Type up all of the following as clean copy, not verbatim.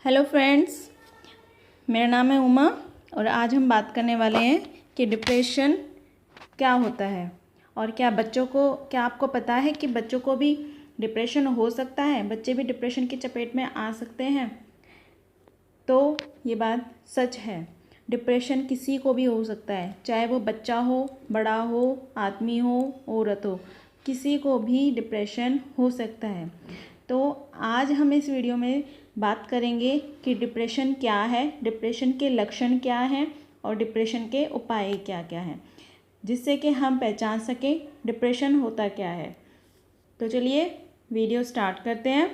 Hello friends, मेरा नाम है उमा और आज हम बात करने वाले हैं कि डिप्रेशन क्या होता है और क्या आपको पता है कि बच्चों को भी डिप्रेशन हो सकता है, बच्चे भी डिप्रेशन की चपेट में आ सकते हैं। तो ये बात सच है, डिप्रेशन किसी को भी हो सकता है, चाहे वो बच्चा हो, बड़ा हो, आदमी हो, औरत हो, किसी को भी डिप्रेशन हो सकता है। तो आज हम इस वीडियो में बात करेंगे कि डिप्रेशन क्या है, डिप्रेशन के लक्षण क्या हैं और डिप्रेशन के उपाय क्या क्या हैं, जिससे कि हम पहचान सकें डिप्रेशन होता क्या है। तो चलिए वीडियो स्टार्ट करते हैं।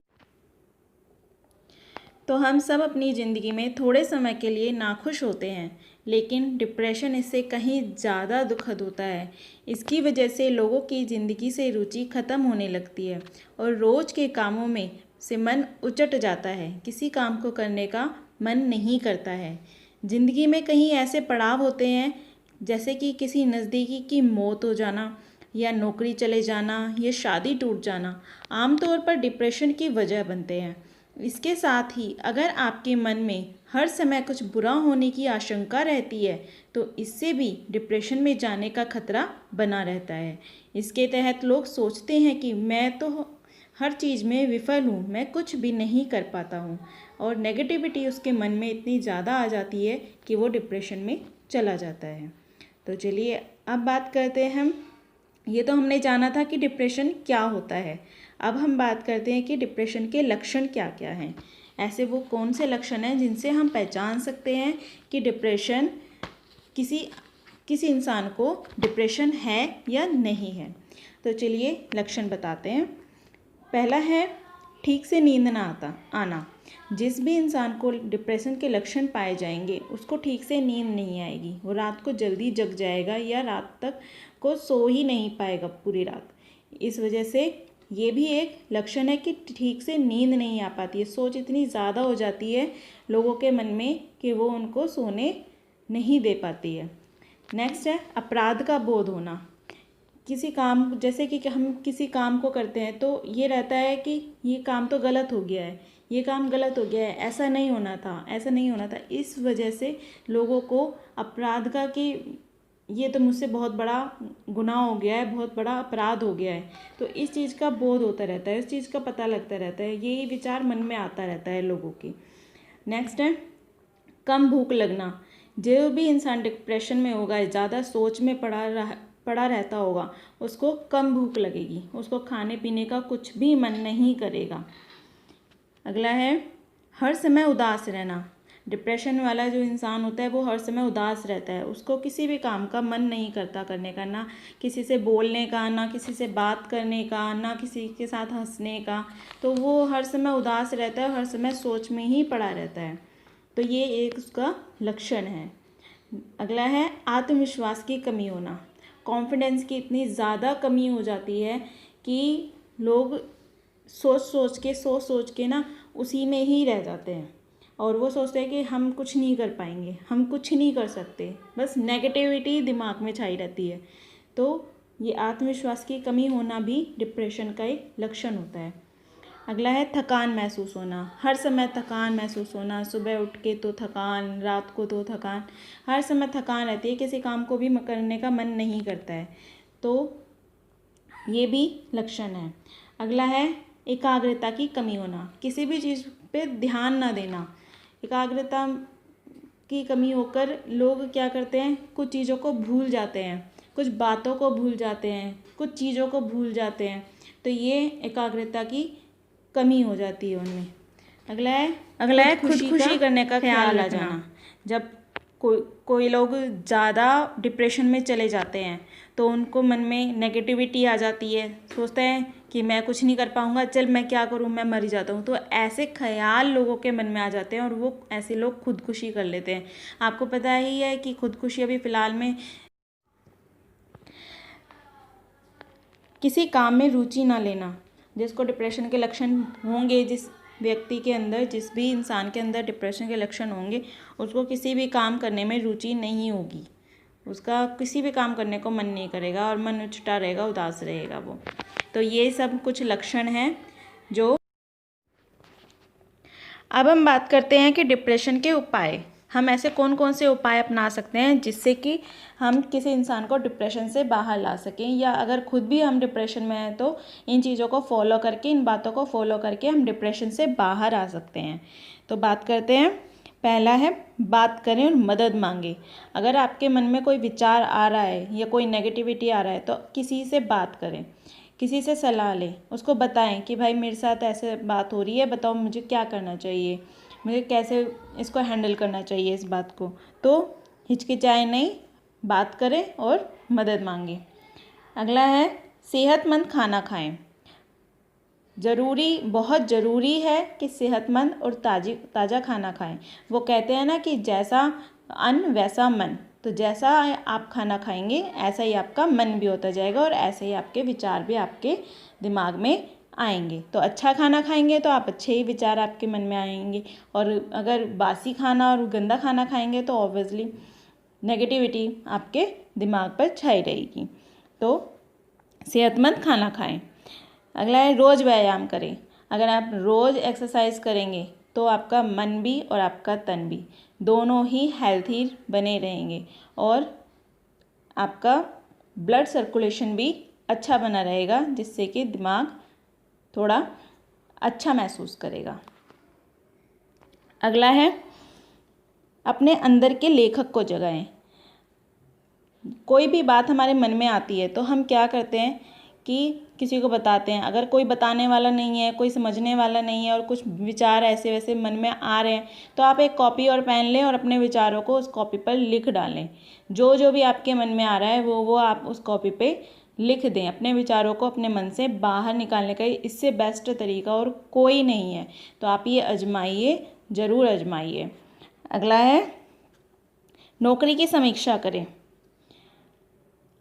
तो हम सब अपनी ज़िंदगी में थोड़े समय के लिए नाखुश होते हैं, लेकिन डिप्रेशन इससे कहीं ज़्यादा दुखद होता है। इसकी वजह से लोगों की ज़िंदगी से रुचि ख़त्म होने लगती है और रोज़ के कामों में से मन उचट जाता है, किसी काम को करने का मन नहीं करता है। ज़िंदगी में कहीं ऐसे पड़ाव होते हैं जैसे कि किसी नज़दीकी की मौत हो जाना या नौकरी चले जाना या शादी टूट जाना आमतौर पर डिप्रेशन की वजह बनते हैं। इसके साथ ही अगर आपके मन में हर समय कुछ बुरा होने की आशंका रहती है तो इससे भी डिप्रेशन में जाने का खतरा बना रहता है। इसके तहत लोग सोचते हैं कि मैं तो हर चीज़ में विफल हूँ, मैं कुछ भी नहीं कर पाता हूँ, और नेगेटिविटी उसके मन में इतनी ज़्यादा आ जाती है कि वो डिप्रेशन में चला जाता है। तो चलिए अब बात करते हैं हम। ये तो हमने जाना था कि डिप्रेशन क्या होता है। अब हम बात करते हैं कि डिप्रेशन के लक्षण क्या क्या हैं। ऐसे वो कौन से लक्षण हैं जिनसे हम पहचान सकते हैं कि डिप्रेशन किसी इंसान को डिप्रेशन है या नहीं है। तो चलिए लक्षण बताते हैं। पहला है ठीक से नींद ना आना। जिस भी इंसान को डिप्रेशन के लक्षण पाए जाएंगे उसको ठीक से नींद नहीं आएगी, वो रात को जल्दी जग जाएगा या रात तक को सो ही नहीं पाएगा पूरी रात। इस वजह से ये भी एक लक्षण है कि ठीक से नींद नहीं आ पाती है, सोच इतनी ज़्यादा हो जाती है लोगों के मन में कि वो उनको सोने नहीं दे पाती है। नेक्स्ट है अपराध का बोध होना। किसी काम जैसे कि हम किसी काम को करते हैं तो ये रहता है कि ये काम तो गलत हो गया है, ये काम गलत हो गया है, ऐसा नहीं होना था, ऐसा नहीं होना था। इस वजह से लोगों को अपराध का कि ये तो मुझसे बहुत बड़ा गुनाह हो गया है, बहुत बड़ा अपराध हो गया है, तो इस चीज़ का बोध होता रहता है, इस चीज़ का पता लगता रहता है, यही विचार मन में आता रहता है लोगों की। नेक्स्ट है कम भूख लगना। जो भी इंसान डिप्रेशन में होगा, ज़्यादा सोच में पड़ा रहता होगा, उसको कम भूख लगेगी, उसको खाने पीने का कुछ भी मन नहीं करेगा। अगला है हर समय उदास रहना। डिप्रेशन वाला जो इंसान होता है वो हर समय उदास रहता है, उसको किसी भी काम का मन नहीं करता करने का, ना किसी से बोलने का, ना किसी से बात करने का, ना किसी के साथ हंसने का। तो वो हर समय उदास रहता है, हर समय सोच में ही पड़ा रहता है। तो ये एक उसका लक्षण है। अगला है आत्मविश्वास की कमी होना। कॉन्फिडेंस की इतनी ज़्यादा कमी हो जाती है कि लोग सोच सोच के ना उसी में ही रह जाते हैं और वो सोचते हैं कि हम कुछ नहीं कर पाएंगे, हम कुछ नहीं कर सकते, बस नेगेटिविटी दिमाग में छाई रहती है। तो ये आत्मविश्वास की कमी होना भी डिप्रेशन का एक लक्षण होता है। अगला है थकान महसूस होना। हर समय थकान महसूस होना, सुबह उठ के तो थकान, रात को तो थकान, हर समय थकान रहती है, किसी काम को भी करने का मन नहीं करता है। तो ये भी लक्षण है। अगला है एकाग्रता की कमी होना। किसी भी चीज़ पे ध्यान ना देना। एकाग्रता की कमी होकर लोग क्या करते हैं, कुछ चीज़ों को भूल जाते हैं, कुछ बातों को भूल जाते हैं, कुछ चीज़ों को भूल जाते हैं। तो ये एकाग्रता की कमी हो जाती है उनमें। अगला है खुदकुशी करने का ख्याल आ जाना। जब कोई लोग ज़्यादा डिप्रेशन में चले जाते हैं तो उनको मन में नेगेटिविटी आ जाती है, सोचते हैं कि मैं कुछ नहीं कर पाऊँगा, चल मैं क्या करूँ, मैं मर जाता हूँ। तो ऐसे ख्याल लोगों के मन में आ जाते हैं और वो ऐसे लोग खुदकुशी कर लेते हैं। आपको पता ही है कि खुदकुशी अभी फ़िलहाल में किसी काम में रुचि ना लेना, जिसको डिप्रेशन के लक्षण होंगे, जिस व्यक्ति के अंदर, जिस भी इंसान के अंदर डिप्रेशन के लक्षण होंगे, उसको किसी भी काम करने में रुचि नहीं होगी, उसका किसी भी काम करने को मन नहीं करेगा और मन उचटा रहेगा, उदास रहेगा वो। तो ये सब कुछ लक्षण हैं जो अब हम बात करते हैं कि डिप्रेशन के उपाय। हम ऐसे कौन कौन से उपाय अपना सकते हैं जिससे कि हम किसी इंसान को डिप्रेशन से बाहर ला सकें, या अगर खुद भी हम डिप्रेशन में हैं तो इन चीज़ों को फॉलो करके, इन बातों को फॉलो करके हम डिप्रेशन से बाहर आ सकते हैं। तो बात करते हैं। पहला है, बात करें और मदद मांगे। अगर आपके मन में कोई विचार आ रहा है या कोई नेगेटिविटी आ रहा है तो किसी से बात करें, किसी से सलाह लें, उसको बताएं कि भाई मेरे साथ ऐसे बात हो रही है, बताओ मुझे क्या करना चाहिए, मुझे कैसे इसको हैंडल करना चाहिए इस बात को। तो हिचकिचाएं नहीं, बात करें और मदद मांगें। अगला है, सेहतमंद खाना खाएं। बहुत ज़रूरी है कि सेहतमंद और ताज़ा खाना खाएं। वो कहते हैं ना कि जैसा अन्न वैसा मन। तो जैसा आप खाना खाएंगे ऐसा ही आपका मन भी होता जाएगा और ऐसे ही आपके विचार भी आपके दिमाग में आएंगे। तो अच्छा खाना खाएंगे तो आप अच्छे ही विचार आपके मन में आएंगे, और अगर बासी खाना और गंदा खाना खाएंगे तो ऑब्वियसली नेगेटिविटी आपके दिमाग पर छाई रहेगी। तो सेहतमंद खाना खाएं। अगला है, रोज़ व्यायाम करें। अगर आप रोज़ एक्सरसाइज करेंगे तो आपका मन भी और आपका तन भी दोनों ही हेल्थी बने रहेंगे और आपका ब्लड सर्कुलेशन भी अच्छा बना रहेगा, जिससे कि दिमाग थोड़ा अच्छा महसूस करेगा। अगला है, अपने अंदर के लेखक को जगाएं। कोई भी बात हमारे मन में आती है तो हम क्या करते हैं कि किसी को बताते हैं। अगर कोई बताने वाला नहीं है, कोई समझने वाला नहीं है और कुछ विचार ऐसे वैसे मन में आ रहे हैं तो आप एक कॉपी और पेन लें और अपने विचारों को उस कॉपी पर लिख डालें। जो जो भी आपके मन में आ रहा है वो आप उस कॉपी पे लिख दें। अपने विचारों को अपने मन से बाहर निकालने का इससे बेस्ट तरीका और कोई नहीं है। तो आप ये आजमाइए, ज़रूर आजमाइए। अगला है, नौकरी की समीक्षा करें।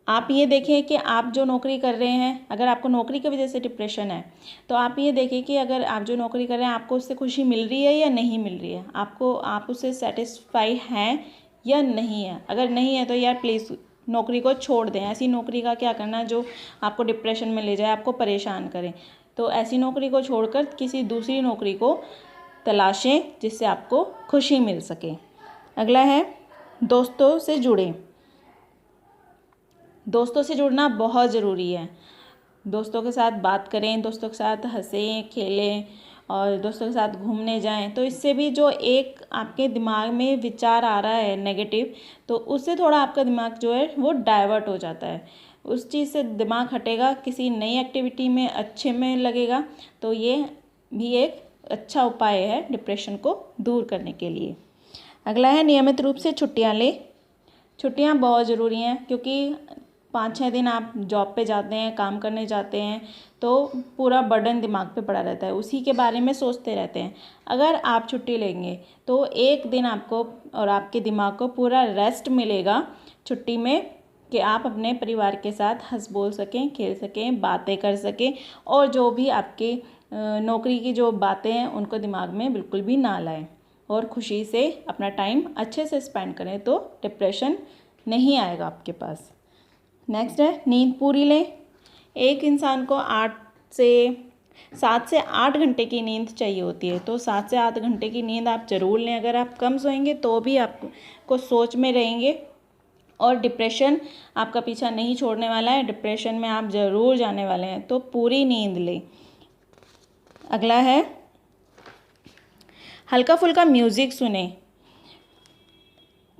आप ये देखें कि आप जो नौकरी कर रहे हैं, अगर आपको नौकरी की वजह से डिप्रेशन है तो आप ये देखें कि अगर आप जो नौकरी कर रहे हैं आपको उससे खुशी मिल रही है या नहीं मिल रही है, आप उससे सेटिस्फाई हैं या नहीं है। अगर नहीं है तो यार प्लीज़ नौकरी को छोड़ दें। ऐसी नौकरी का क्या करना जो आपको डिप्रेशन में ले जाए, आपको परेशान करें। तो ऐसी नौकरी को छोड़कर किसी दूसरी नौकरी को तलाशें जिससे आपको खुशी मिल सके। अगला है, दोस्तों से जुड़ें। दोस्तों से जुड़ना बहुत ज़रूरी है। दोस्तों के साथ बात करें, दोस्तों के साथ हंसें खेलें और दोस्तों के साथ घूमने जाएं। तो इससे भी जो एक आपके दिमाग में विचार आ रहा है नेगेटिव, तो उससे थोड़ा आपका दिमाग जो है वो डाइवर्ट हो जाता है। उस चीज़ से दिमाग हटेगा, किसी नई एक्टिविटी में अच्छे में लगेगा। तो ये भी एक अच्छा उपाय है डिप्रेशन को दूर करने के लिए। अगला है, नियमित रूप से छुट्टियाँ लें। छुट्टियाँ बहुत ज़रूरी हैं क्योंकि 5-6 दिन आप जॉब पे जाते हैं, काम करने जाते हैं, तो पूरा बर्डन दिमाग पे पड़ा रहता है, उसी के बारे में सोचते रहते हैं। अगर आप छुट्टी लेंगे तो एक दिन आपको और आपके दिमाग को पूरा रेस्ट मिलेगा छुट्टी में, कि आप अपने परिवार के साथ हंस बोल सकें, खेल सकें, बातें कर सकें और जो भी आपके नौकरी की जो बातें हैं उनको दिमाग में बिल्कुल भी ना लाएं और खुशी से अपना टाइम अच्छे से स्पेंड करें तो डिप्रेशन नहीं आएगा आपके पास। नेक्स्ट है, नींद पूरी लें। एक इंसान को 7 से 8 घंटे की नींद चाहिए होती है। तो 7 से 8 घंटे की नींद आप ज़रूर लें। अगर आप कम सोएंगे तो भी आपको सोच में रहेंगे और डिप्रेशन आपका पीछा नहीं छोड़ने वाला है। डिप्रेशन में आप ज़रूर जाने वाले हैं, तो पूरी नींद लें। अगला है, हल्का फुल्का म्यूज़िक सुने।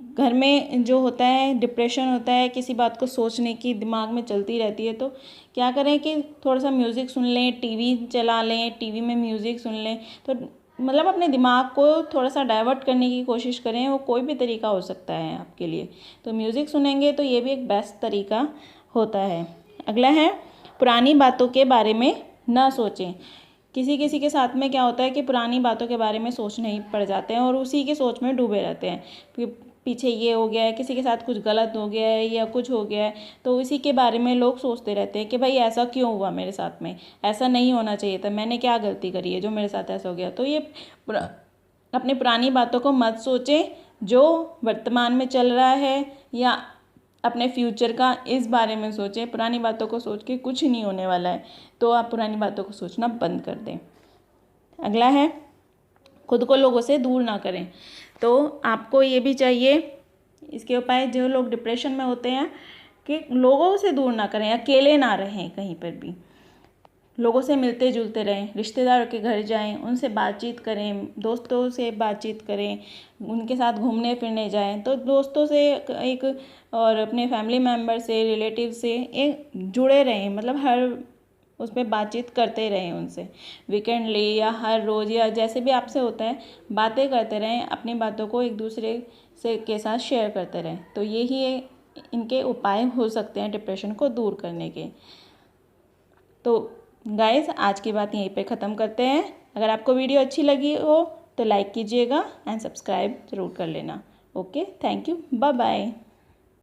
घर में जो होता है डिप्रेशन होता है, किसी बात को सोचने की दिमाग में चलती रहती है, तो क्या करें कि थोड़ा सा म्यूज़िक सुन लें, टीवी चला लें, टीवी में म्यूज़िक सुन लें। तो मतलब अपने दिमाग को थोड़ा सा डाइवर्ट करने की कोशिश करें। वो कोई भी तरीका हो सकता है आपके लिए। तो म्यूज़िक सुनेंगे तो ये भी एक बेस्ट तरीका होता है। अगला है, पुरानी बातों के बारे में ना सोचें। किसी किसी के साथ में क्या होता है कि पुरानी बातों के बारे में सोचने ही पड़ जाते हैं और उसी की सोच में डूबे रहते हैं कि पीछे ये हो गया है, किसी के साथ कुछ गलत हो गया है या कुछ हो गया है, तो इसी के बारे में लोग सोचते रहते हैं कि भाई ऐसा क्यों हुआ मेरे साथ में, ऐसा नहीं होना चाहिए था, मैंने क्या गलती करी है जो मेरे साथ ऐसा हो गया। तो ये अपनी पुरानी बातों को मत सोचें, जो वर्तमान में चल रहा है या अपने फ्यूचर का इस बारे में सोचें। पुरानी बातों को सोच के कुछ नहीं होने वाला है, तो आप पुरानी बातों को सोचना बंद कर दें। अगला है, खुद को लोगों से दूर ना करें। तो आपको ये भी चाहिए इसके उपाय, जो लोग डिप्रेशन में होते हैं, कि लोगों से दूर ना करें, अकेले ना रहें, कहीं पर भी लोगों से मिलते जुलते रहें, रिश्तेदारों के घर जाएं, उनसे बातचीत करें, दोस्तों से बातचीत करें, उनके साथ घूमने फिरने जाएं। तो दोस्तों से एक और अपने फैमिली मेम्बर से, रिलेटिव से एक जुड़े रहें, मतलब हर उस पर बातचीत करते रहें उनसे, वीकेंडली या हर रोज़ या जैसे भी आपसे होता है, बातें करते रहें, अपनी बातों को एक दूसरे से के साथ शेयर करते रहें। तो यही इनके उपाय हो सकते हैं डिप्रेशन को दूर करने के। तो गाइस, आज की बात यहीं पे ख़त्म करते हैं। अगर आपको वीडियो अच्छी लगी हो तो लाइक कीजिएगा एंड सब्सक्राइब ज़रूर कर लेना। Okay, thank you, bye bye.